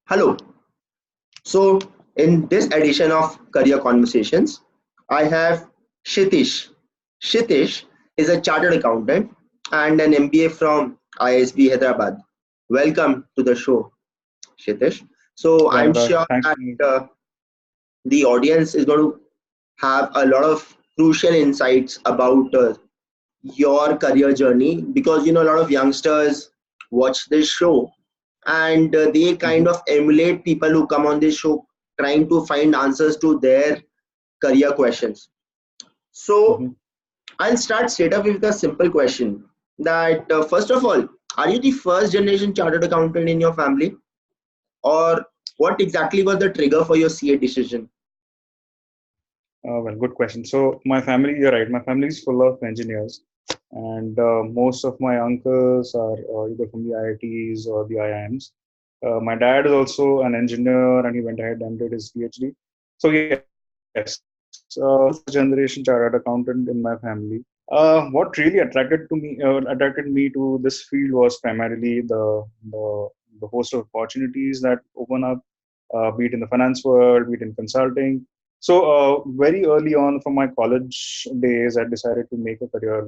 Hello. So, in this edition of Career Conversations, I have Kshiteesh. Kshiteesh is a chartered accountant and an MBA from ISB Hyderabad. Welcome to the show, Kshiteesh. So, Yeah, I'm Anurag, sure thanks that for me. the audience is going to have a lot of crucial insights about your career journey because a lot of youngsters watch this show and they kind Mhm, of emulate people who come on this show trying to find answers to their career questions. So mhm. I'll start straight up with a simple question that first of all, are you the first generation chartered accountant in your family, or what exactly was the trigger for your CA decision? Well, good question. So, my family, you're right, my family is full of engineers, and most of my uncles are either from the IITs or the IIMs. My dad is also an engineer, and he went ahead and did his PhD. So, yes, first generation chartered accountant in my family. What really attracted me to this field was primarily the host of opportunities that open up, be it in the finance world, be it in consulting. So very early on from my college days, I decided to make a career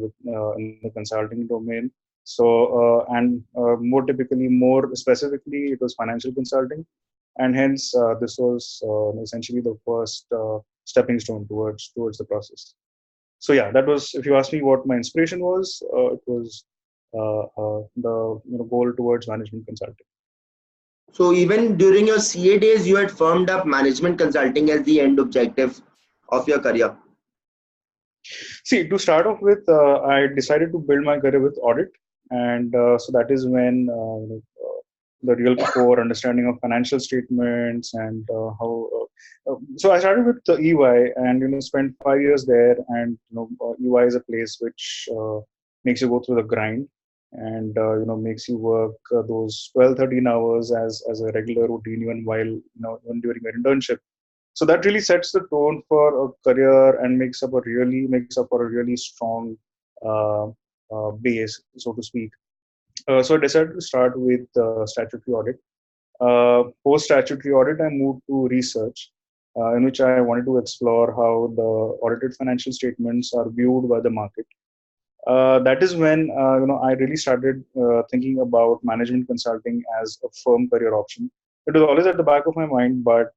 in the consulting domain. So more specifically, it was financial consulting, and hence this was essentially the first stepping stone towards the process. So yeah, that was, if you ask me what my inspiration was, it was the goal towards management consulting. So even during your CA days, you had firmed up management consulting as the end objective of your career. See, to start off with, I decided to build my career with audit, and so that is when the real core understanding of financial statements and how. So I started with the EY, and spent 5 years there, and EY is a place which makes you go through the grind, and makes you work those 12, 13 hours as a regular routine, even while even during your internship. So that really sets the tone for a career and makes up for a really strong uh, base, so to speak. So I decided to start with statutory audit. Post statutory audit, I moved to research, in which I wanted to explore how the audited financial statements are viewed by the market. That is when I really started thinking about management consulting as a firm career option. It was always at the back of my mind, but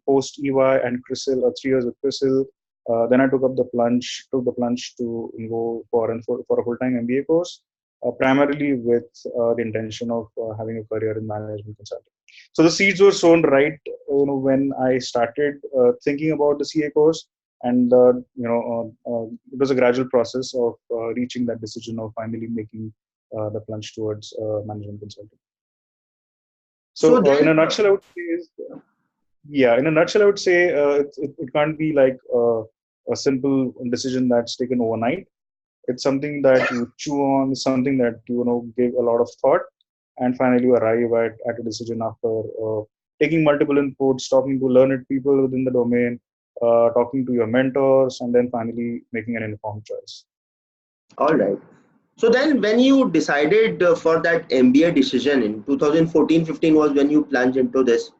post EY and Crisil, 3 years with Crisil, then I took the plunge to go for a full-time MBA course, primarily with the intention of having a career in management consulting. So the seeds were sown right, when I started thinking about the CA course, and it was a gradual process of reaching that decision of finally making the plunge towards management consulting. So So in then, a nutshell, I would say yeah, in a nutshell, I would say it can't be like a simple decision that's taken overnight. It's something that you chew on, something that give a lot of thought, and finally you arrive at a decision after taking multiple inputs, talking to learned people within the domain, talking to your mentors, and then finally making an informed choice. all right. So then, when you decided for that MBA decision in 2014-15 was when you plunged into this.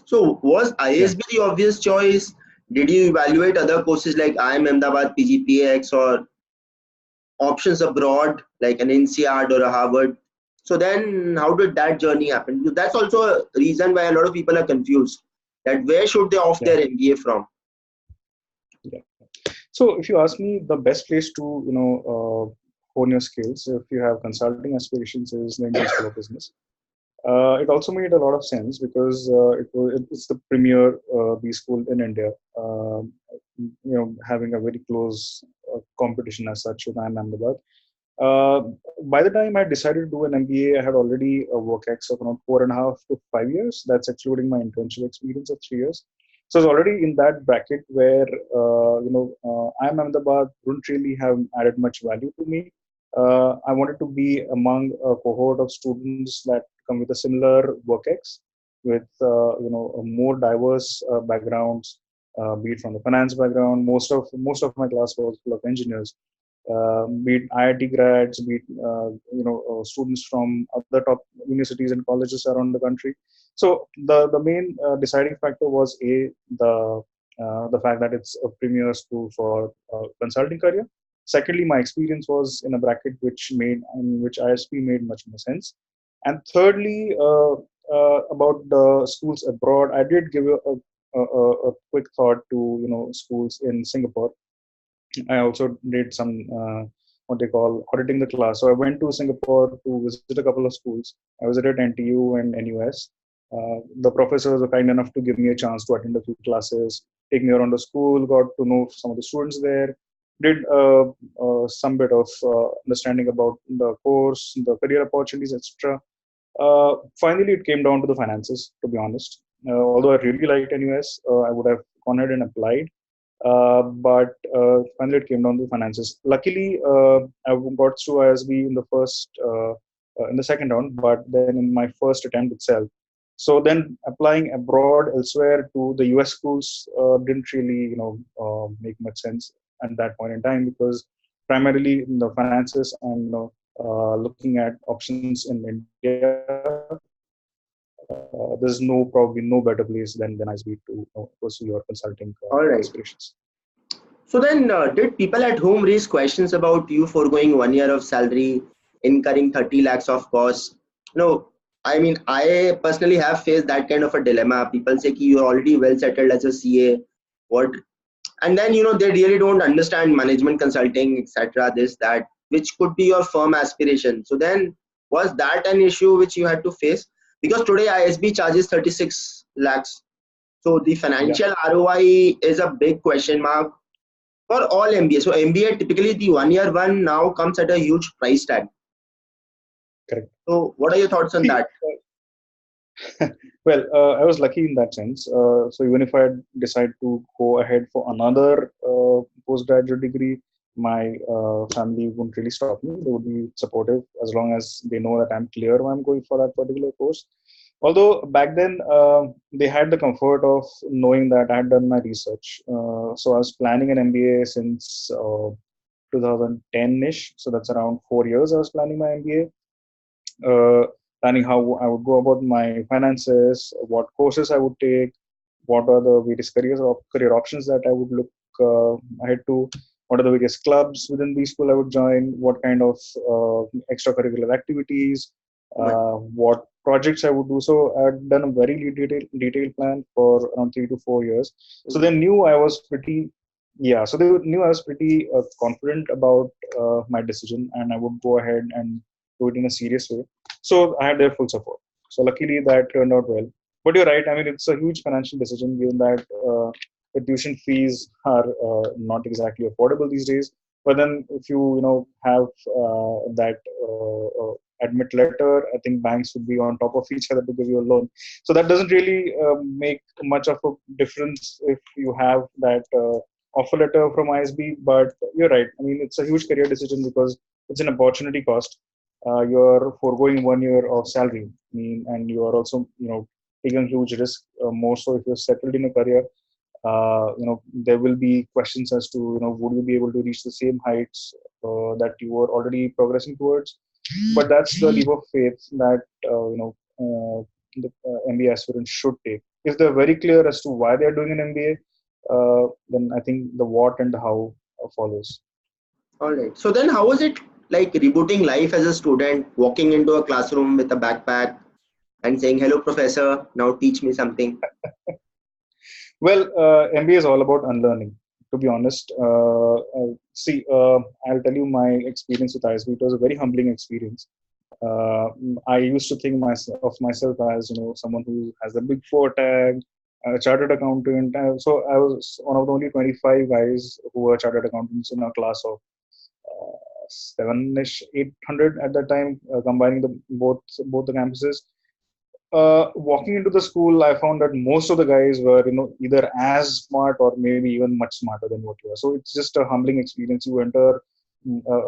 So was Yeah. ISB the obvious choice? Did you evaluate other courses like IIM Ahmedabad, PGPX, or options abroad like an INSEAD or a Harvard? So then, how did that journey happen? Because that's also a reason why a lot of people are confused. That where should they off Yeah. their MBA from? Yeah. So if you ask me, the best place to hone your skills if you have consulting aspirations is the Indian School of Business. It also made a lot of sense because it's the premier B school in India. Having a very close competition as such with IIM Ahmedabad. Uh, by the time I decided to do an MBA, I had already a work ex of around 4.5 to 5 years. That's excluding my internship experience of 3 years. So I was already in that bracket where IIM Ahmedabad wouldn't really have added much value to me. I wanted to be among a cohort of students that come with a similar work ex, with a more diverse backgrounds, be it from the finance background. Most of my class was full of engineers. be it IIT grads, be it students from other top universities and colleges around the country. So the main deciding factor was the fact that it's a premier school for consulting career. Secondly, my experience was in a bracket in which ISB made much more sense. And thirdly, about the schools abroad, I did give a quick thought to schools in Singapore. I also did some what they call auditing the class. So I went to Singapore to visit a couple of schools. I visited NTU and NUS. The professors were kind enough to give me a chance to attend a few classes, take me around the school, got to know some of the students there, did some bit of understanding about the course, the career opportunities, etc. Finally, it came down to the finances, to be honest. Although I really liked NUS, I would have gone ahead and applied. But finally, it came down to finances. Luckily, I got through ISB in the second round, but then in my first attempt itself. So then applying abroad elsewhere to the US schools didn't really, make much sense at that point in time, because primarily the finances and looking at options in India, there's probably no better place than ISB to pursue your consulting All right. aspirations. So then, did people at home raise questions about you foregoing 1 year of salary, incurring 30 lakhs of costs? No, I mean, I personally have faced that kind of a dilemma. People say ki you're already well settled as a CA. What? And then, they really don't understand management consulting, etc. This, that, which could be your firm aspiration. So then, was that an issue which you had to face? Because today ISB charges 36 lakhs. So the Yeah, financial ROI is a big question mark for all MBA. So MBA typically the 1 year one now comes at a huge price tag. correct. So what are your thoughts on See, that? well, I was lucky in that sense. So even if I decide to go ahead for another postgraduate degree, my family wouldn't really stop me. They would be supportive as long as they know that I'm clear when I'm going for that particular course. Although back then they had the comfort of knowing that I had done my research. So I was planning an MBA since 2010-ish. So that's around 4 years I was planning my MBA. Planning how I would go about my finances, what courses I would take, what are the various career options that I would look ahead to, what are the various clubs within the school I would join, what kind of extracurricular activities, Right. what projects I would do. So I had done a very detailed plan for around 3 to 4 years. So they knew I was pretty, yeah. So they knew I was pretty confident about my decision, and I would go ahead and do it in a serious way. So I had their full support. So luckily that turned out well. But you're right. I mean, it's a huge financial decision given that the tuition fees are not exactly affordable these days. But then if you have that admit letter, I think banks would be on top of each other to give you a loan. So that doesn't really make much of a difference if you have that offer letter from ISB. But you're right. I mean, it's a huge career decision because it's an opportunity cost. You're foregoing 1 year of salary, and you are also taking a huge risk. More so if you're settled in a career, there will be questions as to would you be able to reach the same heights that you were already progressing towards. But that's the leap of faith that the MBA aspirants should take. If they're very clear as to why they're doing an MBA, then I think the what and the how follows. All right. So then how was it like rebooting life as a student, walking into a classroom with a backpack and saying, hello, professor, now teach me something? Well, MBA is all about unlearning. To be honest, see, I'll tell you my experience with ISB. It was a very humbling experience. I used to think of myself as someone who has a big four tag, a chartered accountant. So I was one of the only 25 guys who were chartered accountants in a class of 7ish, 800 at that time, combining both the campuses. Walking into the school, I found that most of the guys were, either as smart or maybe even much smarter than what you are. So it's just a humbling experience. You enter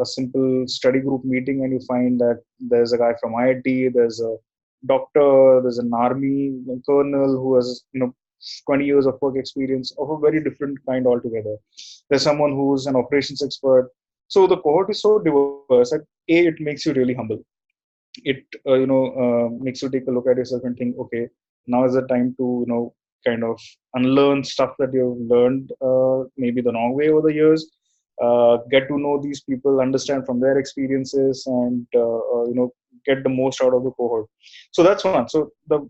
a simple study group meeting and you find that there's a guy from IIT, there's a doctor, there's an army colonel who has, 20 years of work experience of a very different kind altogether. There's someone who's an operations expert. So the cohort is so diverse that it makes you really humble. It makes you take a look at yourself and think, okay, now is the time to kind of unlearn stuff that you've learned maybe the wrong way over the years. Get to know these people, understand from their experiences, and get the most out of the cohort. So that's one. So the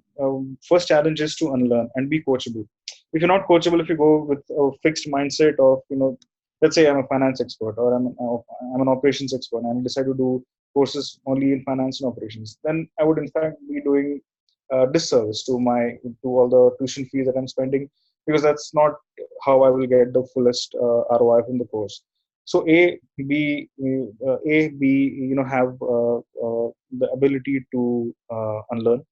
first challenge is to unlearn and be coachable. If you're not coachable, if you go with a fixed mindset of let's say I'm a finance expert, or I'm an operations expert, and I decide to do courses only in finance and operations, then I would in fact be doing disservice to all the tuition fees that I'm spending, because that's not how I will get the fullest ROI from the course. So a b have the ability to unlearn.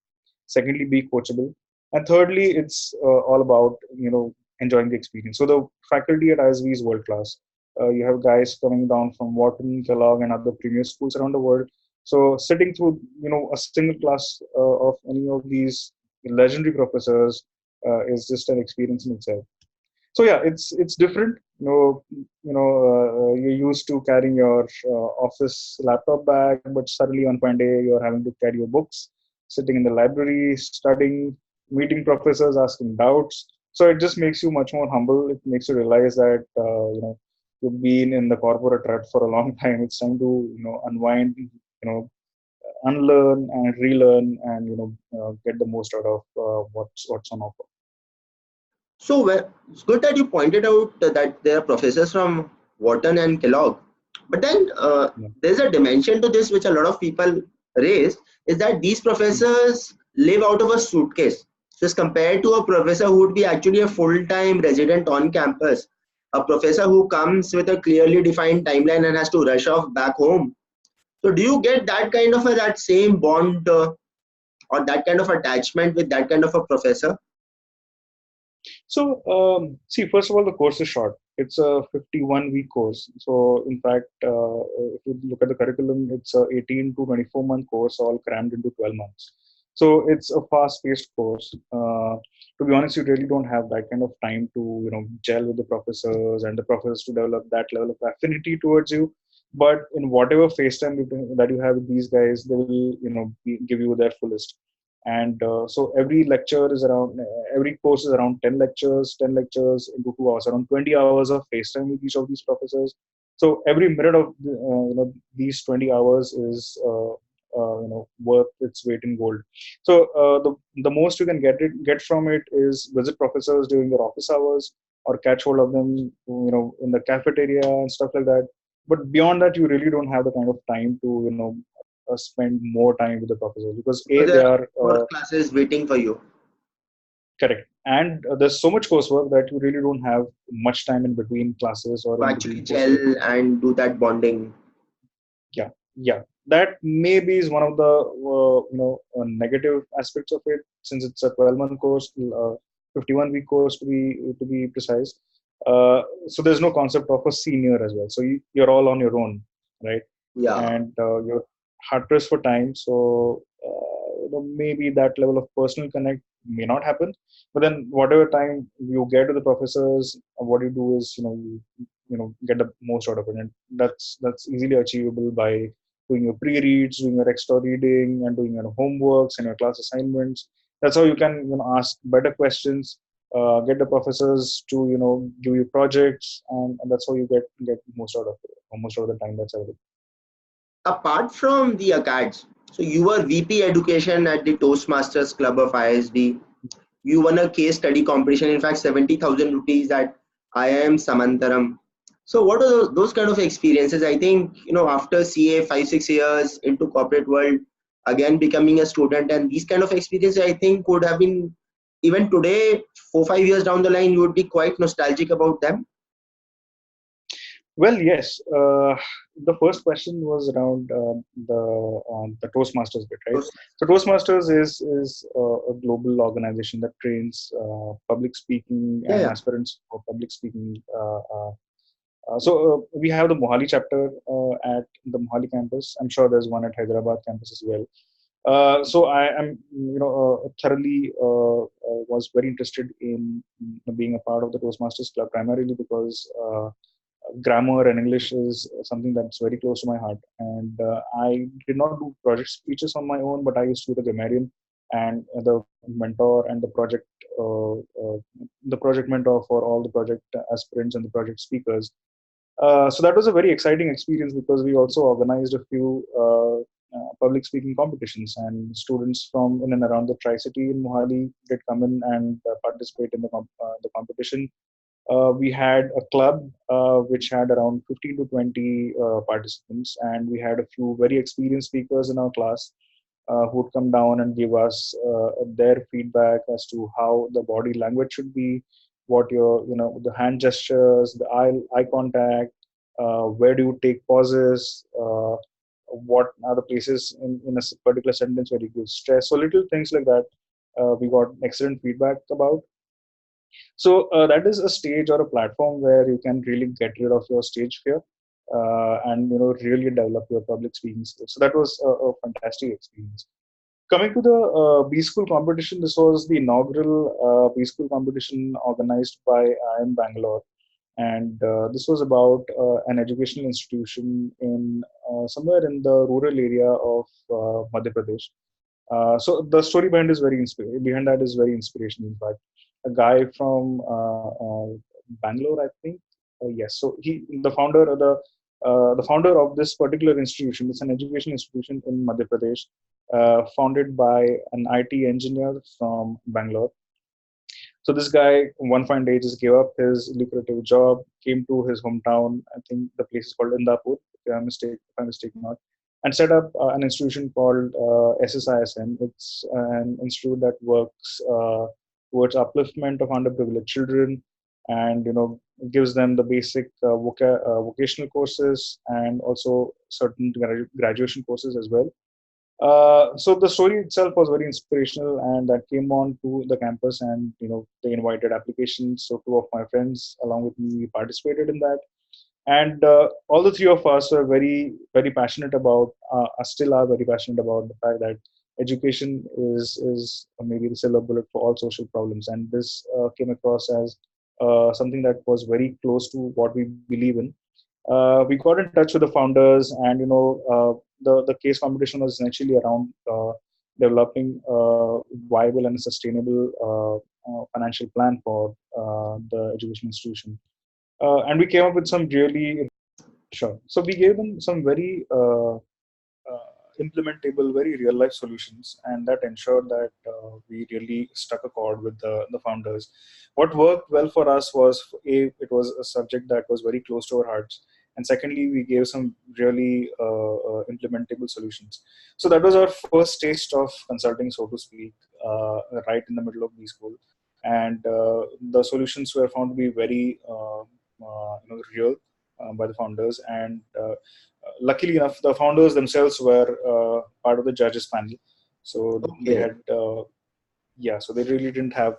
Secondly, be coachable. And thirdly, it's all about enjoying the experience. So the faculty at ISB is world class. You have guys coming down from Wharton, Kellogg, and other premier schools around the world. So sitting through a single class of any of these legendary professors is just an experience in itself. So yeah, it's different. You're used to carrying your office laptop bag, but suddenly on one day you're having to carry your books, sitting in the library, studying, meeting professors, asking doubts. So it just makes you much more humble. It makes you realize that you've been in the corporate rut for a long time. It's time to unwind, unlearn and relearn, and get the most out of what's on offer. So it's good that you pointed out that there are professors from Wharton and Kellogg. But then Yeah. there's a dimension to this which a lot of people raise, is that these professors live out of a suitcase. So as compared to a professor who would be actually a full-time resident on campus, a professor who comes with a clearly defined timeline and has to rush off back home. So do you get that kind of that same bond or that kind of attachment with that kind of a professor? So, see, first of all, the course is short. It's a 51-week course. So, in fact, if you look at the curriculum, it's a 18 to 24-month course, all crammed into 12 months. So, it's a fast-paced course. To be honest, you really don't have that kind of time to, gel with the professors and the professors to develop that level of affinity towards you. But in whatever face time that you have with these guys, they will, give you their fullest. And so every course is around 10 lectures into 2 hours, around 20 hours of face time with each of these professors. So every minute of these 20 hours is worth its weight in gold. So the most you can get from it is visit professors during their office hours, or catch hold of them in the cafeteria and stuff like that. But beyond that, you really don't have the kind of time to spend more time with the professors, because So they there are are more classes waiting for you correct, and there's so much coursework that you really don't have much time in between classes or to in actually between courses. gel and do that bonding. Yeah, that maybe is one of the negative aspects of it, since it's a 12-month course, 51-week course to be precise. So there's no concept of a senior as well. So you're all on your own, right? Yeah. And you're hard pressed for time. So maybe that level of personal connect may not happen. But then whatever time you get to the professors, what you do is get the most out of it, and that's easily achievable by doing your pre-reads, doing your extra reading, and doing your homeworks and your class assignments. That's how you can ask better questions, get the professors to give you projects, and that's how you get most out of it, most of the time that's available. Apart from the acads, so you were VP Education at the Toastmasters Club of ISB. You won a case study competition, in fact, 70,000 rupees at IIM Samantaram. So what are those kind of experiences? I think, after CA 5-6 years into corporate world, again becoming a student, and these kind of experiences, I think would have been, even today, 4-5 years down the line, you would be quite nostalgic about them. Well, yes. The first question was around the Toastmasters bit, right? Those, So Toastmasters is a global organization that trains public speaking yeah, and yeah, aspirants for public speaking. So we have the Mohali chapter at the Mohali campus. I'm sure there's one at Hyderabad campus as well. So I am, thoroughly was very interested in being a part of the Toastmasters Club, primarily because grammar and English is something that's very close to my heart. And I did not do project speeches on my own, but I used to be the grammarian and the mentor and the project mentor for all the project aspirants and the project speakers. So that was a very exciting experience because we also organized a few public speaking competitions, and students from in and around the Tri-City in Mohali did come in and participate in the competition. We had a club which had around 15 to 20 participants, and we had a few very experienced speakers in our class who would come down and give us their feedback as to how the body language should be, what your, the hand gestures, the eye contact, where do you take pauses, what are the places in a particular sentence where you give stress. So little things like that we got excellent feedback about. So that is a stage or a platform where you can really get rid of your stage fear and really develop your public speaking skills. So that was a fantastic experience. Coming to the B School competition, this was the inaugural B School competition organized by IIM Bangalore, and this was about an educational institution in somewhere in the rural area of Madhya Pradesh. So the story behind that is very inspirational. In fact, a guy from Bangalore, I think. Yes. So the founder of this particular institution. It's an education institution in Madhya Pradesh, founded by an IT engineer from Bangalore. So this guy, one fine day, just gave up his lucrative job, came to his hometown. I think the place is called Indapur, if I'm mistaken not, and set up an institution called SSISM. It's an institute that works towards upliftment of underprivileged children, and gives them the basic vocational courses and also certain graduation courses as well. So the story itself was very inspirational, and that came on to the campus, and they invited applications. So two of my friends along with me participated in that, and all the three of us were very very passionate about, still are very passionate about the fact that education is maybe the silver bullet for all social problems, and this came across as something that was very close to what we believe in. We got in touch with the founders, and the case competition was essentially around developing a viable and sustainable financial plan for the education institution. And we came up with some really sure. So we gave them some very implementable, very real life solutions, and that ensured that we really struck a chord with the founders. What worked well for us was, it was a subject that was very close to our hearts, and secondly, we gave some really implementable solutions. So that was our first taste of consulting, so to speak, right in the middle of B School, and the solutions were found to be very real by the founders, and luckily enough, the founders themselves were part of the judges panel, so they Okay. had so they really didn't have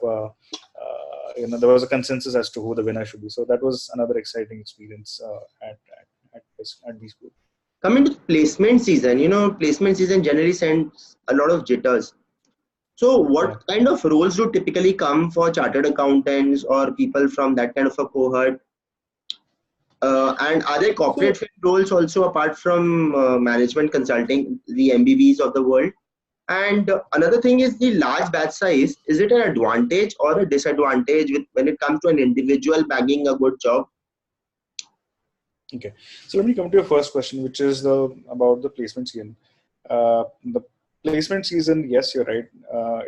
there was a consensus as to who the winner should be. So that was another exciting experience at B School. Coming to placement season, placement season generally sends a lot of jitters. So Yeah. what kind of roles do typically come for chartered accountants or people from that kind of a cohort? And are there corporate So field roles also apart from management consulting, the MBBs of the world? And another thing is the large batch size. Is it an advantage or a disadvantage when it comes to an individual bagging a good job? okay, so let me come to your first question, which is about the placement season. The placement season, yes, you're right.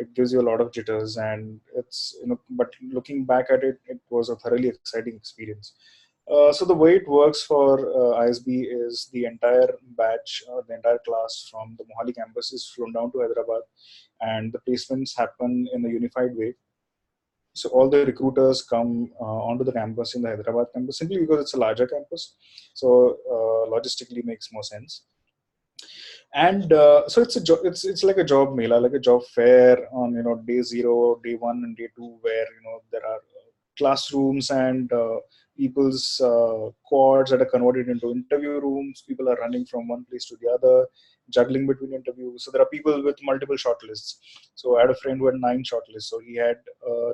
It gives you a lot of jitters, and it's but looking back at it, it was a thoroughly exciting experience. So the way it works for ISB is the entire batch or the entire class from the Mohali campus is flown down to Hyderabad, and the placements happen in a unified way. So all the recruiters come onto the campus in the Hyderabad campus simply because it's a larger campus. So logistically makes more sense. And so it's like a job mela, like a job fair on day 0, day 1, and day 2, where there are classrooms and people's quads that are converted into interview rooms. People are running from one place to the other, juggling between interviews. So there are people with multiple shortlists. So I had a friend who had 9 shortlists. So he had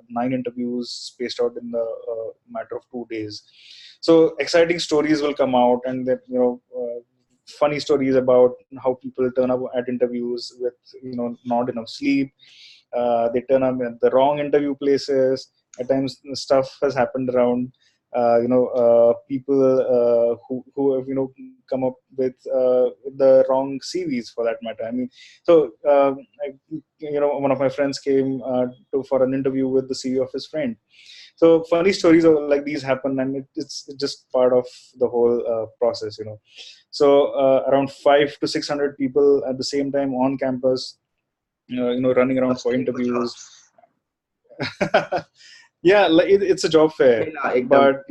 9 interviews spaced out in the matter of 2 days. So exciting stories will come out, and that funny stories about how people turn up at interviews with not enough sleep. They turn up at the wrong interview places. At times, stuff has happened around people who have come up with the wrong CVs for that matter. I mean, so one of my friends came for an interview with the CV of his friend. So funny stories like these happen, and it's just part of the whole process. So around 500 to 600 people at the same time on campus, running around for Hosting कुछ interviews. jobs. Yeah, like it's a job fair, मिला एकदम. but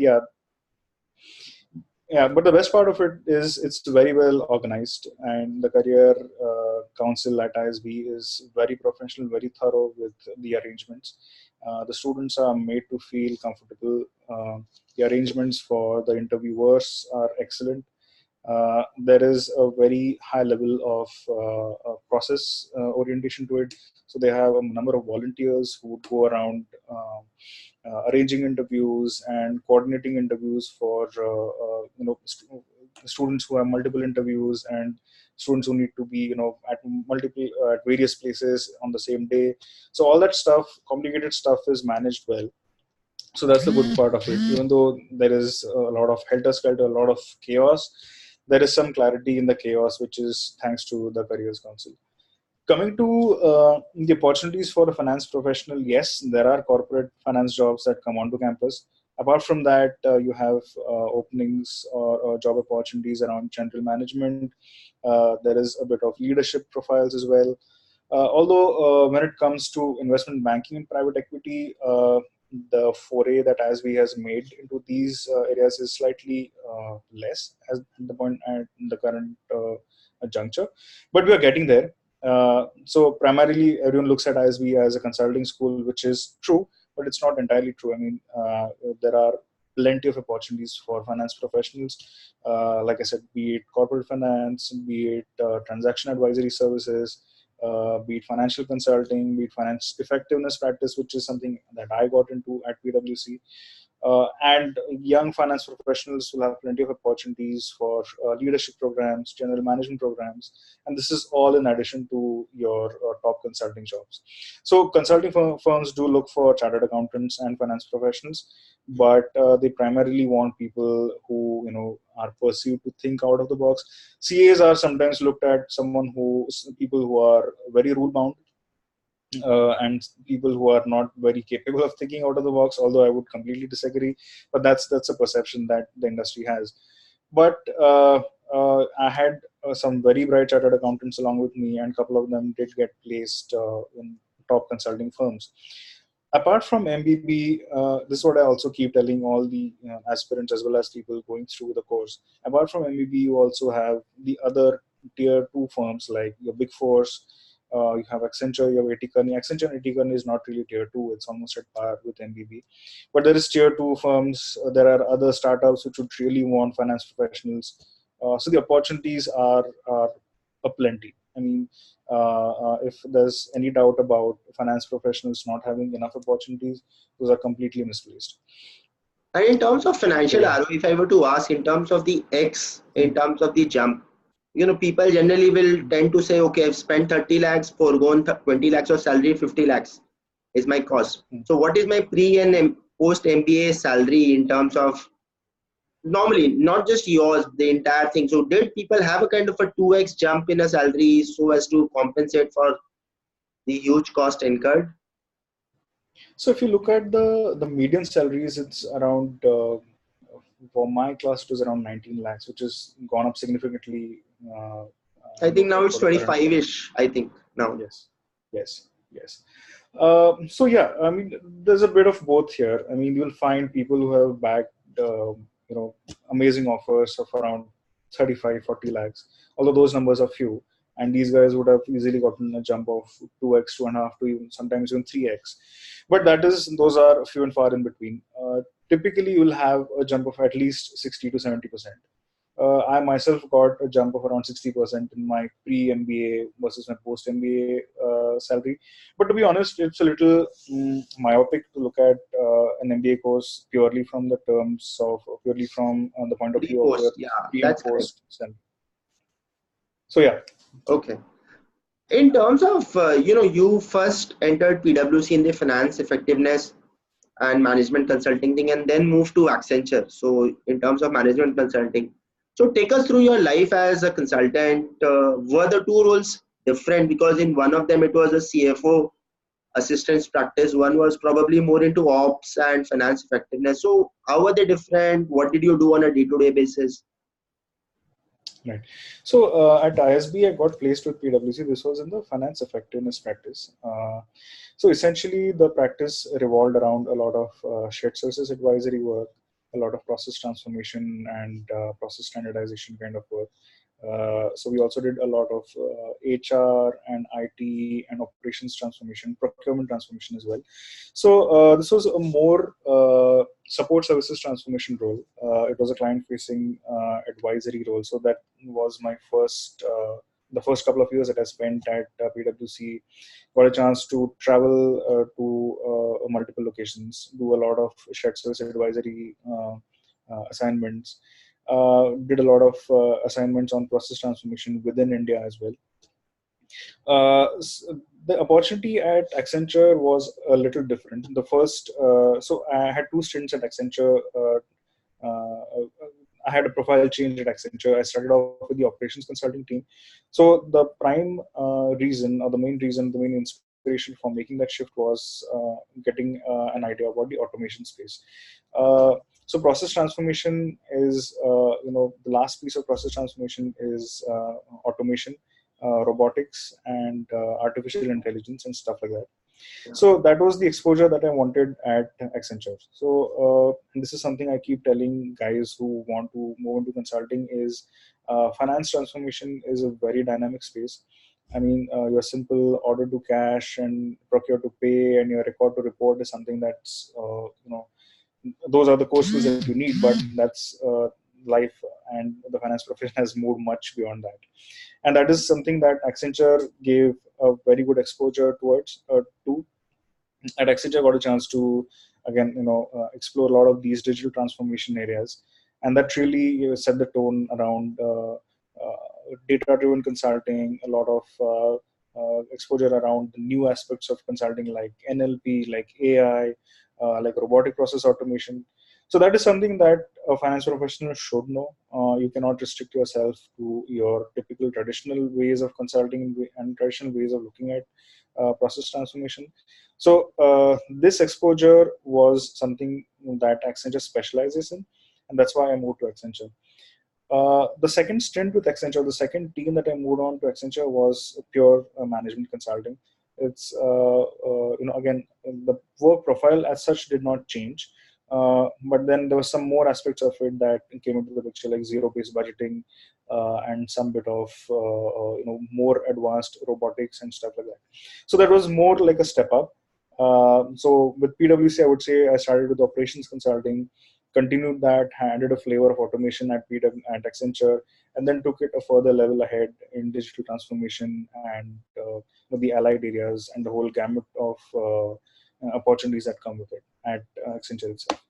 yeah, but the best part of it is it's very well organized, and the career council at ISB is very professional, very thorough with the arrangements. The students are made to feel comfortable. The arrangements for the interviewers are excellent. There is a very high level of process orientation to it. So they have a number of volunteers who would go around arranging interviews and coordinating interviews for students who have multiple interviews, and students who need to be at multiple at various places on the same day. So all that stuff, complicated stuff, is managed well. So that's the good part of it. Even though there is a lot of helter skelter, a lot of chaos, there is some clarity in the chaos, which is thanks to the careers council. Coming to the opportunities for a finance professional, yes, there are corporate finance jobs that come onto campus. Apart from that, you have openings or job opportunities around general management. There is a bit of leadership profiles as well. Although when it comes to investment banking and private equity, the foray that ASB has made into these areas is slightly less at the current juncture, but we are getting there. So primarily, everyone looks at ISB as a consulting school, which is true, but it's not entirely true. I mean, there are plenty of opportunities for finance professionals. Like I said, be it corporate finance, be it transaction advisory services, be it financial consulting, be it finance effectiveness practice, which is something that I got into at PwC. And young finance professionals will have plenty of opportunities for leadership programs, general management programs, and this is all in addition to your top consulting jobs. So consulting firms do look for chartered accountants and finance professionals, but they primarily want people who are perceived to think out of the box. CAs are sometimes looked at people who are very rule bound, and people who are not very capable of thinking out of the box, although I would completely disagree, but that's a perception that the industry has. But I had some very bright chartered accountants along with me, and a couple of them did get placed in top consulting firms. Apart from MBB, this is what I also keep telling all the aspirants as well as people going through the course. Apart from MBB, you also have the other tier 2 firms like your big fours. You have Accenture, you have AT Accenture and AT is not really tier 2, it's almost at par with MBB. But there is tier 2 firms, there are other startups which would really want finance professionals. So the opportunities are aplenty. I mean, if there's any doubt about finance professionals not having enough opportunities, those are completely misplaced. And in terms of So financial yeah. ROI, if I were to ask in terms of the X, in terms of the jump, people generally will tend to say, okay, I've spent 30 lakhs, foregone 20 lakhs of salary, 50 lakhs is my cost. So what is my pre and post MBA salary in terms of, normally, not just yours, the entire thing? So did people have a kind of a 2x jump in a salary so as to compensate for the huge cost incurred? So if you look at the median salaries, it's around for my class it was around 19 lakhs, which has gone up significantly. I think now it's For the current year. 25-ish, I think now. Yes. So yeah, I mean, there's a bit of both here. I mean, you'll find people who have backed, amazing offers of around 35, 40 lakhs, although those numbers are few. And these guys would have easily gotten a jump of 2x, 2.5 to even sometimes even 3x. But those are few and far in between. Typically, you'll have a jump of at least 60 to 70%. I myself got a jump of around 60% in my pre-MBA versus my post-MBA salary. But to be honest, it's a little myopic to look at an MBA course purely from the terms of, purely from the point of view of Pre-post, the yeah, pre and that's correct. post salary. So yeah. Okay. In terms of, you first entered PwC in the finance effectiveness and management consulting thing, and then moved to Accenture. So in terms of management consulting, so take us through your life as a consultant. Were the two roles different? Because in one of them it was a CFO assistance practice, one was probably more into ops and finance effectiveness. So how were they different? What did you do on a day-to-day basis? Right. So at ISB, I got placed with PwC. This was in the finance effectiveness practice. So essentially, the practice revolved around a lot of shared services advisory work, a lot of process transformation and process standardization kind of work. So we also did a lot of HR and IT and operations transformation, procurement transformation as well. So this was a more support services transformation role. It was a client-facing advisory role. So that was my first, the first couple of years that I spent at PwC. Got a chance to travel to multiple locations, do a lot of shared service advisory assignments. Did a lot of assignments on process transformation within India as well. The opportunity at Accenture was a little different. The first, so I had two stints at Accenture. I had a profile change at Accenture. I started off with the operations consulting team. So the prime reason, or the main reason, the main inspiration for making that shift was getting an idea about the automation space. So process transformation is, the last piece of process transformation is automation, robotics, and artificial intelligence and stuff like that. So that was the exposure that I wanted at Accenture. So and this is something I keep telling guys who want to move into consulting is finance transformation is a very dynamic space. I mean, your simple order to cash and procure to pay and your record to report is something that's, those are the core skills that you need, but that's life, and the finance profession has moved much beyond that. And that is something that Accenture gave a very good exposure towards to. At Accenture, I got a chance to again, explore a lot of these digital transformation areas, and that really set the tone around data-driven consulting. A lot of exposure around the new aspects of consulting, like NLP, like AI, like robotic process automation. So that is something that a finance professional should know. You cannot restrict yourself to your typical traditional ways of consulting and traditional ways of looking at process transformation. So this exposure was something that Accenture specializes in, and that's why I moved to Accenture. The second stint with Accenture, the second team that I moved on to Accenture was pure management consulting. It's again, the work profile as such did not change, but then there were some more aspects of it that came into the picture, like zero-based budgeting and some bit of more advanced robotics and stuff like that. So that was more like a step up. So with PwC, I would say I started with operations consulting, continued that, handed a flavor of automation at at Accenture, and then took it a further level ahead in digital transformation and the allied areas and the whole gamut of opportunities that come with it at Accenture itself.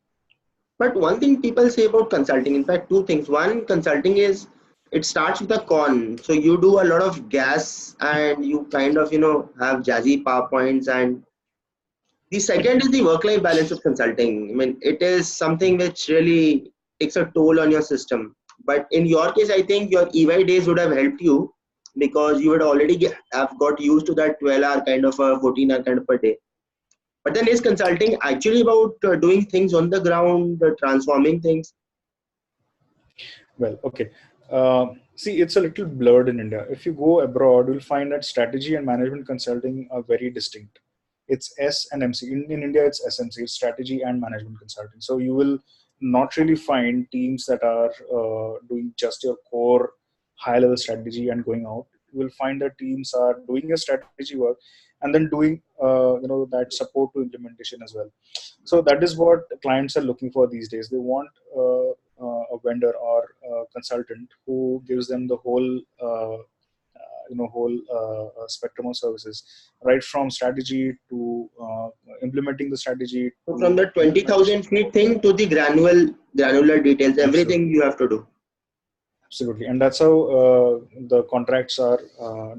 But one thing people say about consulting, in fact, two things. One, consulting is, it starts with a con. So you do a lot of gas and you kind of, have jazzy PowerPoints. And the second is the work-life balance of consulting. I mean, it is something which really takes a toll on your system. But in your case, I think your EY days would have helped you because you would already have got used to that 12-hour kind of a 14-hour kind of a day. But then is consulting actually about doing things on the ground, transforming things? Well, okay. See, it's a little blurred in India. If you go abroad, you'll find that strategy and management consulting are very distinct. It's S and MC. In India, it's SMC, it's strategy and management consulting. So you will not really find teams that are doing just your core high-level strategy and going out. You will find that teams are doing your strategy work and then doing that support to implementation as well. So that is what clients are looking for these days. They want a vendor or a consultant who gives them the whole spectrum of services, right from strategy to implementing the strategy So from to the implementation. 20,000 feet thing to the granular details, everything Absolutely. you have to do. Absolutely, and that's how the contracts are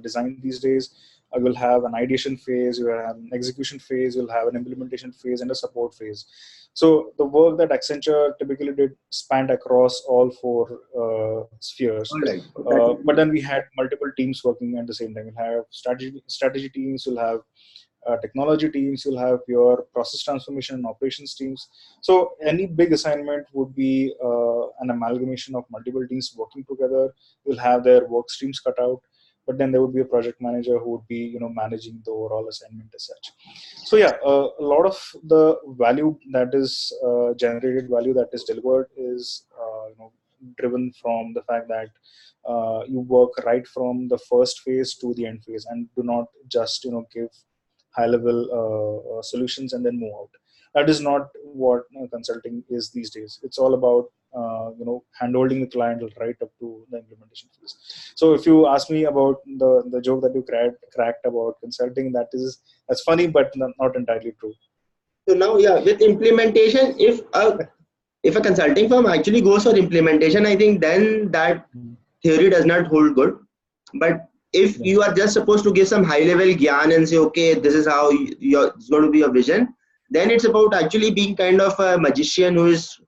designed these days. You'll have an ideation phase, you will have an execution phase, you'll have an implementation phase, and a support phase. So the work that Accenture typically did spanned across all four spheres. All right. So that will But be then we had multiple teams working at the same time. You'll have strategy teams, you'll have technology teams, you'll have your process transformation and operations teams. So any big assignment would be an amalgamation of multiple teams working together. You'll have their work streams cut out, but then there would be a project manager who would be managing the overall assignment as such. So yeah, a lot of the value that is generated, value that is delivered is driven from the fact that you work right from the first phase to the end phase and do not just give high level solutions and then move out. That is not what consulting is these days. It's all about handholding the client right up to the implementation phase. So if you ask me about the joke that you cracked about consulting, that's funny but not entirely true. so now, yeah, with implementation, if a consulting firm actually goes for implementation, I think then that Mm. theory does not hold good. But if Yeah. you are just supposed to give some high level gyan and say, okay, this is how it's going to be your vision, then it's about actually being kind of a magician who is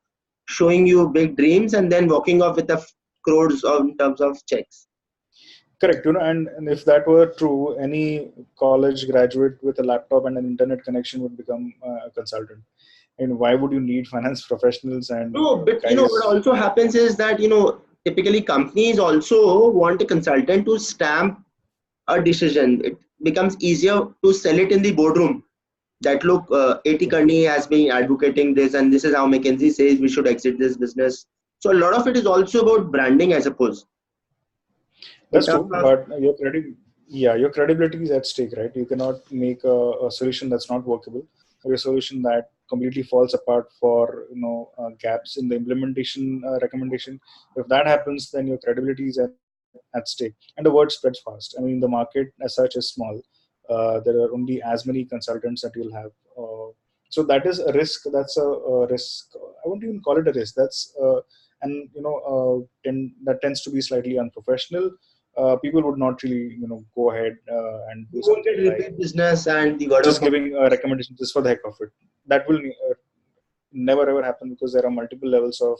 showing you big dreams and then walking off with crores in terms of checks. Correct. And if that were true, any college graduate with a laptop and an internet connection would become a consultant. And why would you need finance professionals and No, but what guys? also happens is that typically companies also want a consultant to stamp a decision. It becomes easier to sell it in the boardroom. That look, A.T. Yeah, Kearney has been advocating this, and this is how McKinsey says we should exit this business. So a lot of it is also about branding, I suppose. In that's terms true. of But your credibility is at stake, right? You cannot make a solution that's not workable, or a solution that completely falls apart for gaps in the implementation recommendation. If that happens, then your credibility is at stake, and the word spreads fast. I mean, the market as such is small. There are only as many consultants that you'll have. So that is a risk. That's a risk. I won't even call it a risk. That's and that tends to be slightly unprofessional. People would not really go ahead and do you won't get something like repeat business and the word of just mouth. giving a recommendation just for the heck of it. That will never ever happen because there are multiple levels of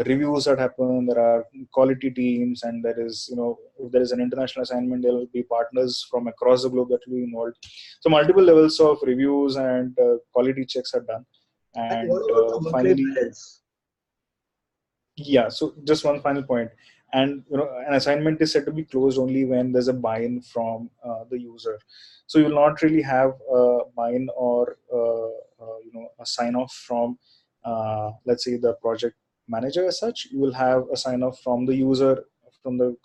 reviews that happen. There are quality teams, and there is if there is an international assignment, there will be partners from across the globe that will be involved. So multiple levels of reviews and quality checks are done, And what and about the work-life finally, balance? yeah. So just one final point, and an assignment is said to be closed only when there's a buy-in from the user. So you'll not really have a buy-in or a sign-off from let's say the project manager as such. You will have a sign-off from the user, from the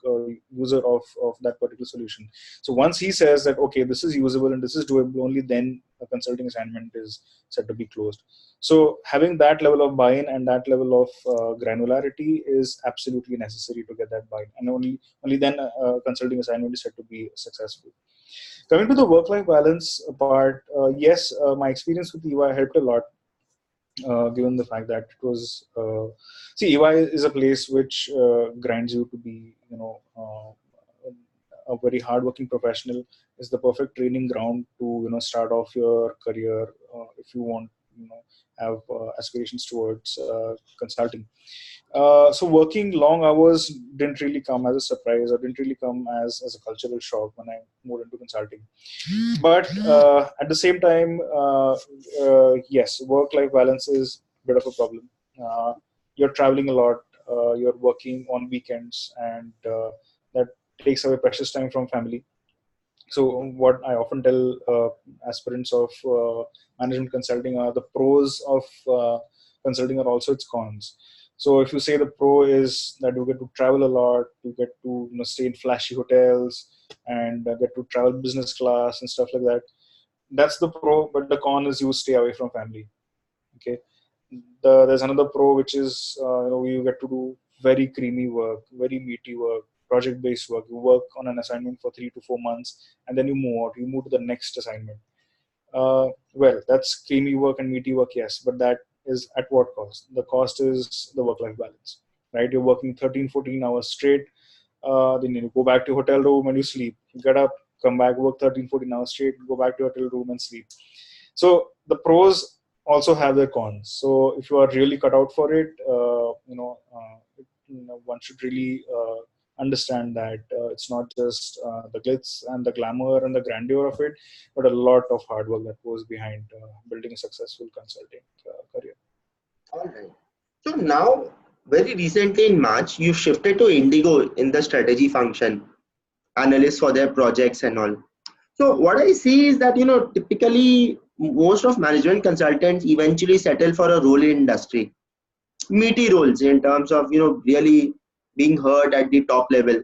user of that particular solution. So once he says that okay, this is usable and this is doable, only then a consulting assignment is said to be closed. So having that level of buy-in and that level of granularity is absolutely necessary to get that buy-in, and only then a consulting assignment is said to be successful. Coming to the work-life balance part, yes, my experience with EY helped a lot, given the fact that it was see, EY is a place which grinds you to be a very hardworking professional. Is the perfect training ground to start off your career if you want have aspirations towards consulting. So working long hours didn't really come as a surprise, or didn't really come as a cultural shock when I moved into consulting. But at the same time, yes, work-life balance is a bit of a problem. Uh, you're traveling a lot, you're working on weekends, and that takes away precious time from family. So what I often tell aspirants of management consulting are the pros of consulting are also its cons. So if you say the pro is that you get to travel a lot, you get to stay in flashy hotels and get to travel business class and stuff like that. That's the pro, but the con is you stay away from family. Okay. there's another pro, which is you get to do very creamy work, very meaty work, project-based work. You work on an assignment for 3 to 4 months, and then you move out. You move to the next assignment. Well, that's creamy work and meaty work, yes, but that is at what cost? The cost is the work-life balance, right? You're working 13, 14 hours straight. Then you go back to hotel room and you sleep. You get up, come back, work 13, 14 hours straight, go back to hotel room and sleep. So the pros also have their cons. So if you are really cut out for it, one should really understand that it's not just the glitz and the glamour and the grandeur of it, but a lot of hard work that goes behind building a successful consulting career. All right. So now, very recently in March, you shifted to Indigo in the strategy function, analyst for their projects and all. So what I see is that, typically most of management consultants eventually settle for a role in industry, meaty roles in terms of, really being heard at the top level.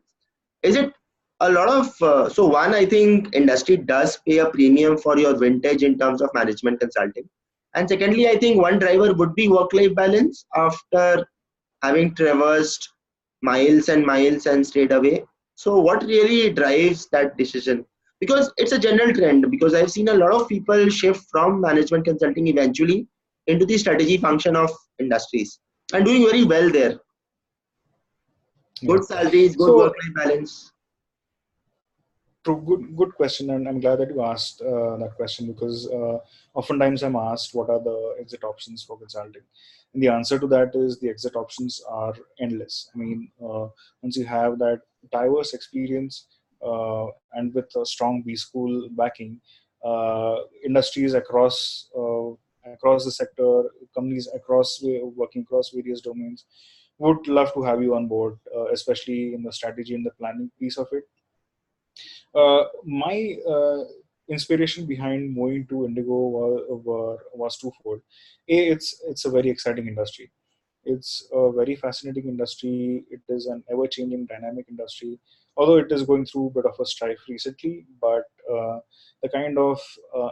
Is it a lot of, so one, I think industry does pay a premium for your vintage in terms of management consulting. And secondly, I think one driver would be work-life balance after having traversed miles and miles and stayed away. So what really drives that decision? Because it's a general trend, because I've seen a lot of people shift from management consulting eventually into the strategy function of industries and doing very well there. Yeah. Good salaries, good So work-life balance. good question, and I'm glad that you asked that question, because oftentimes I'm asked what are the exit options for consulting, and the answer to that is the exit options are endless. I mean, once you have that diverse experience and with a strong B school backing, industries across the sector, companies working across various domains would love to have you on board, especially in the strategy and the planning piece of it. My inspiration behind moving to Indigo was twofold. It's a very exciting industry. It's a very fascinating industry. It is an ever-changing, dynamic industry. Although it is going through a bit of a strife recently, but the kind of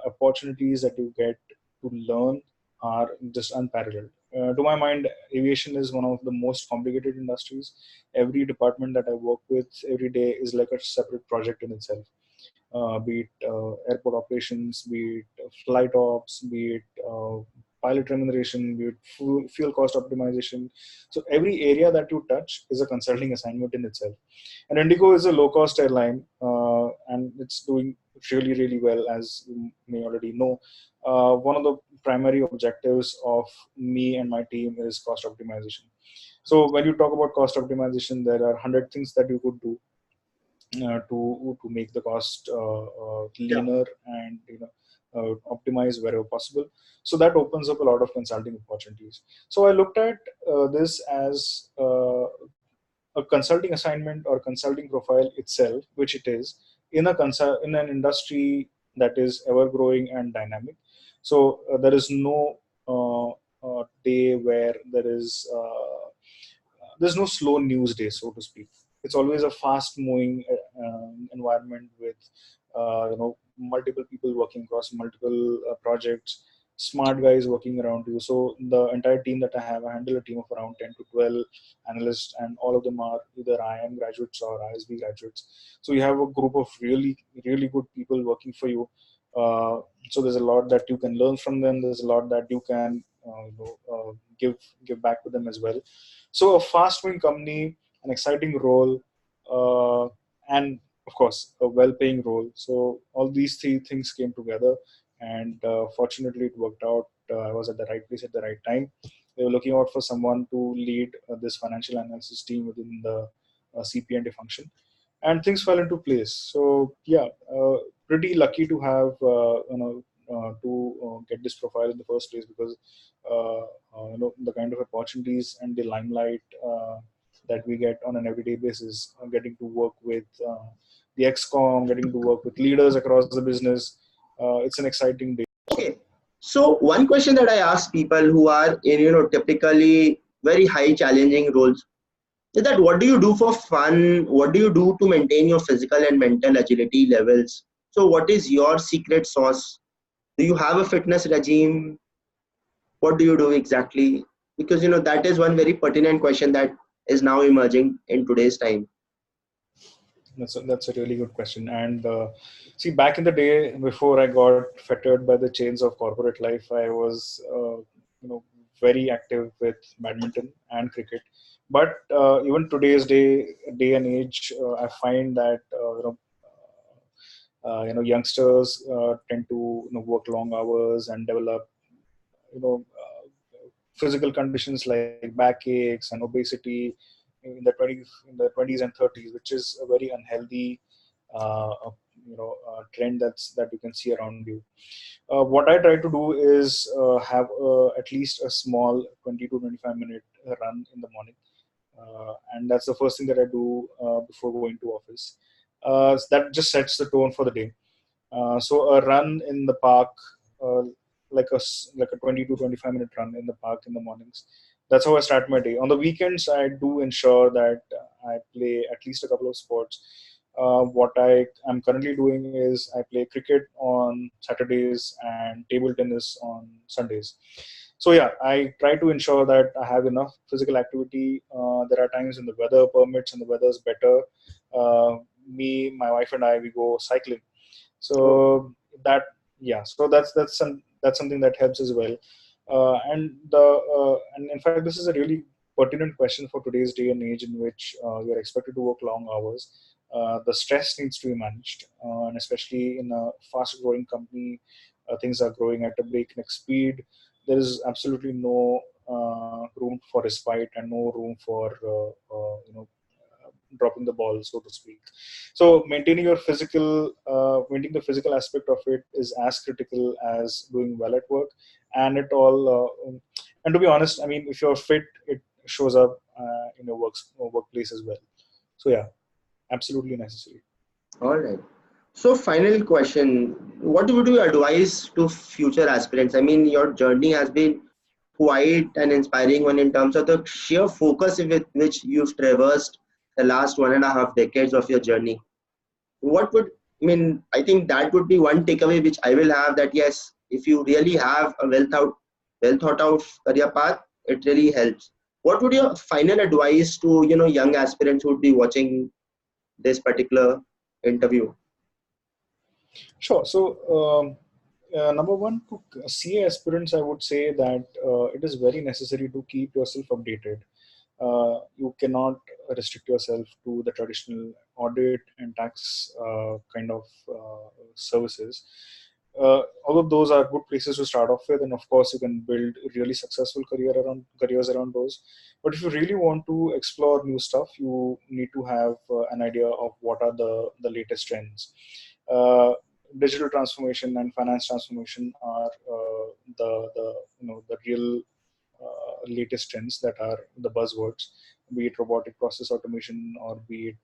opportunities that you get to learn are just unparalleled. To my mind, aviation is one of the most complicated industries. Every department that I work with every day is like a separate project in itself. Be it airport operations, be it flight ops, be it pilot remuneration, be it fuel cost optimization. So every area that you touch is a consulting assignment in itself. And Indigo is a low-cost airline, and it's doing really, really well, as you may already know. One of the primary objectives of me and my team is cost optimization. So when you talk about cost optimization, there are 100 things that you could do to make the cost Yeah. leaner and optimize wherever possible. So that opens up a lot of consulting opportunities. So I looked at this as a consulting assignment or consulting profile itself, which it is, in an industry that is ever growing and dynamic. So there is no day where there's no slow news day, so to speak. It's always a fast moving environment with multiple people working across multiple projects, smart guys working around you. So the entire team that I handle a team of around 10 to 12 analysts, and all of them are either IIM graduates or ISB graduates. So you have a group of really, really good people working for you. So there's a lot that you can learn from them. There's a lot that you can give back to them as well. So a fast-moving company, an exciting role, and of course a well-paying role. So all these three things came together, and fortunately it worked out. I was at the right place at the right time. They were looking out for someone to lead this financial analysis team within the CP&A function, and things fell into place. So yeah, pretty lucky to have get this profile in the first place, because the kind of opportunities and the limelight that we get on an everyday basis, getting to work with the XCOM, getting to work with leaders across the business. It's an exciting day. Okay. So one question that I ask people who are in, typically very high challenging roles is that what do you do for fun? What do you do to maintain your physical and mental agility levels? So what is your secret sauce? Do you have a fitness regime? what do you do exactly? Because that is one very pertinent question that is now emerging in today's time. That's a really good question. And see, back in the day, before I got fettered by the chains of corporate life, I was very active with badminton and cricket. But even today's day and age, I find that youngsters tend to work long hours and develop you know physical conditions like backaches and obesity in the 20s and 30s, which is a very unhealthy trend that you can see around you. What I try to do is have at least a small 20 to 25-minute run in the morning, and that's the first thing that I do before going to office. So that just sets the tone for the day. So a run in the park, uh, like a 20 to 25-minute run in the park in the mornings. That's how I start my day. On the weekends, I do ensure that I play at least a couple of sports. What I am currently doing is I play cricket on Saturdays and table tennis on Sundays. So yeah, I try to ensure that I have enough physical activity. There are times when the weather permits and the weather is better. My wife and I, we go cycling. Oh, So that so that's something that helps as well. And in fact, this is a really pertinent question for today's day and age in which you're expected to work long hours. The stress needs to be managed, and especially in a fast growing company, things are growing at a breakneck speed. There is absolutely no room for respite and no room for dropping the ball, so to speak. So maintaining the physical aspect of it is as critical as doing well at work, and it all. And to be honest, I mean, if you're fit, it shows up in your workplace as well. So yeah, absolutely necessary. all right. So, final question: what would you advise to future aspirants? I mean, your journey has been quite an inspiring one in terms of the sheer focus with which you've traversed the last 1.5 decades of your journey. What would I think that would be one takeaway which I will have, that yes, if you really have a well thought out career path, it really helps. What would your final advice to young aspirants who would be watching this particular interview? Sure. So, number one, to CA aspirants, I would say that it is very necessary to keep yourself updated. You cannot restrict yourself to the traditional audit and tax kind of services. All of those are good places to start off with, and of course, you can build really successful careers around those. But if you really want to explore new stuff, you need to have an idea of what are the latest trends. Uh, Digital transformation and finance transformation are the real latest trends that are the buzzwords, be it robotic process automation or be it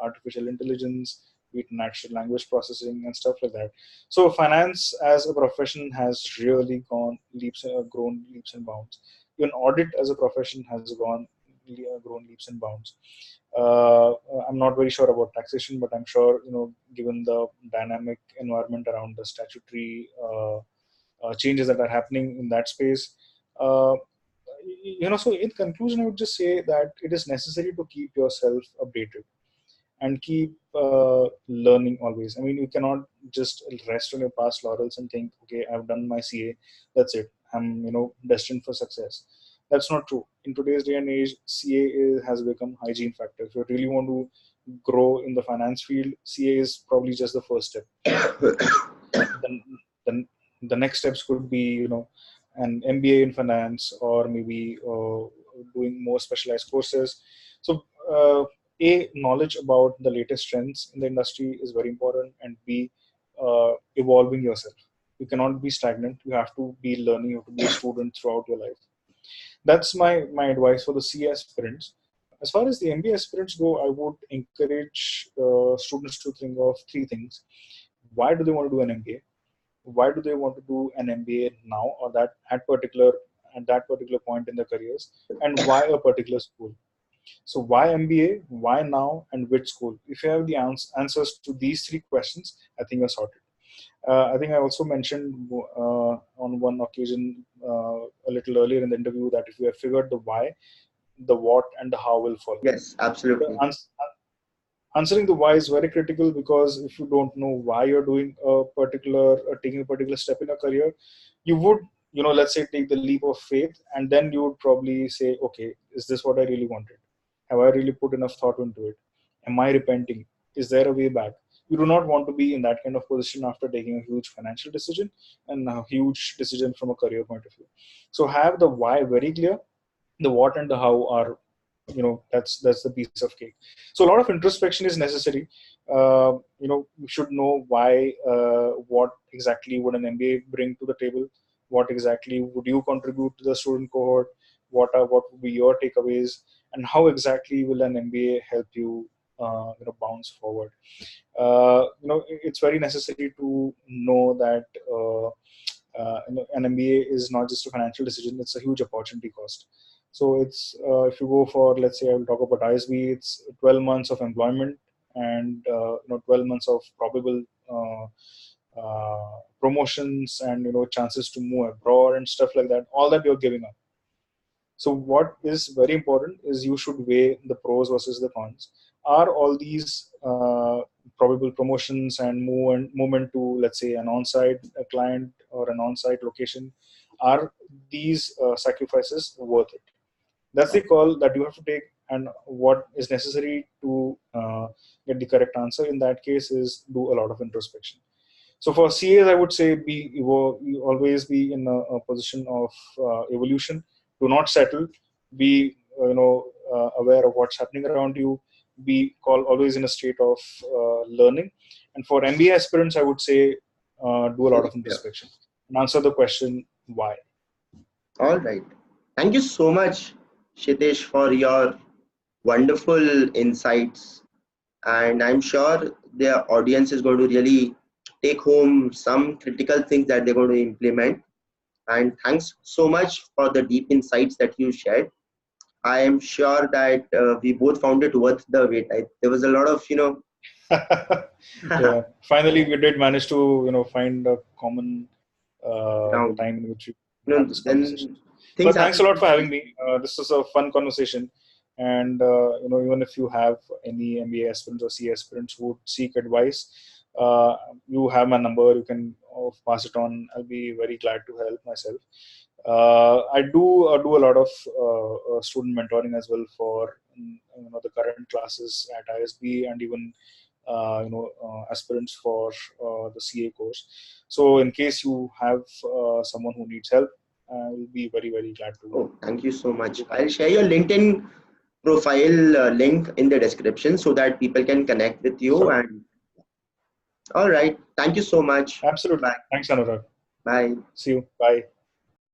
artificial intelligence, be it natural language processing and stuff like that. So finance as a profession has really grown leaps and bounds. Even audit as a profession has grown leaps and bounds. Uh, I'm not very sure about taxation, but I'm sure given the dynamic environment around the statutory changes that are happening in that space. Uh, so in conclusion, I would just say that it is necessary to keep yourself updated and keep learning always. I mean, you cannot just rest on your past laurels and think, okay, I've done my CA, that's it. I'm destined for success. That's not true. In today's day and age, has become hygiene factor. If you really want to grow in the finance field, CA is probably just the first step. Then, then the next steps could be, an MBA in finance, or maybe doing more specialized courses. So, knowledge about the latest trends in the industry is very important, and B, evolving yourself. You cannot be stagnant. You have to be learning. You have to be a student throughout your life. That's my advice for the C aspirants. As far as the MBA aspirants go, I would encourage students to think of three things. Why do they want to do an MBA? Why do they want to do an MBA now, or at that particular point in their careers, and why a particular school? So why MBA, why now, and which school? If you have the answers to these three questions, I think you're sorted. I think I also mentioned on one occasion a little earlier in the interview that if you have figured the why, the what and the how will follow. Yes, The absolutely. answering the why is very critical, because if you don't know why you're doing a particular taking a particular step in a career, you would, let's say, take the leap of faith, and then you would probably say, okay, is this what I really wanted? Have I really put enough thought into it? Am I repenting? Is there a way back? You do not want to be in that kind of position after taking a huge financial decision and a huge decision from a career point of view. So have the why very clear. The what and the how are, that's the piece of cake. So a lot of introspection is necessary. You should know why, what exactly would an MBA bring to the table, what exactly would you contribute to the student cohort, what would be your takeaways, and how exactly will an MBA help you bounce forward. It's very necessary to know that an MBA is not just a financial decision; it's a huge opportunity cost. So it's if you go for, let's say, I will talk about ISB, it's 12 months of employment and 12 months of probable promotions and chances to move abroad and stuff like that. All that you're giving up. So what is very important is you should weigh the pros versus the cons. Are all these probable promotions and movement to, let's say, an on-site client or an on-site location, are these sacrifices worth it? That's the call that you have to take. And what is necessary to get the correct answer in that case is do a lot of introspection. So for CAs, I would say you always be in a position of evolution. Do not settle. Be aware of what's happening around you. Be always in a state of learning. And for MBA aspirants, I would say do a lot of Yeah. introspection and answer the question why. All right. Thank you so much, Kshiteesh, for your wonderful insights. And I'm sure the audience is going to really take home some critical things that they're going to implement. And thanks so much for the deep insights that you shared. I am sure that we both found it worth the wait. There was a lot of, Yeah, finally we did manage to find a common ground. time in which we have this conversation. Then things But thanks happen. a lot for having me. This was a fun conversation, and even if you have any MBA aspirants or CA aspirants who would seek advice, you have my number. You can pass it on. I'll be very glad to help myself. I do a lot of student mentoring as well for the current classes at ISB, and even aspirants for the CA course. So in case you have someone who needs help, I will be very, very glad to. Oh, thank you so much. I'll share your LinkedIn profile link in the description so that people can connect with you. Sure. And all right. Thank you so much. Absolutely. Bye. Thanks, Anurag. Bye. See you. Bye.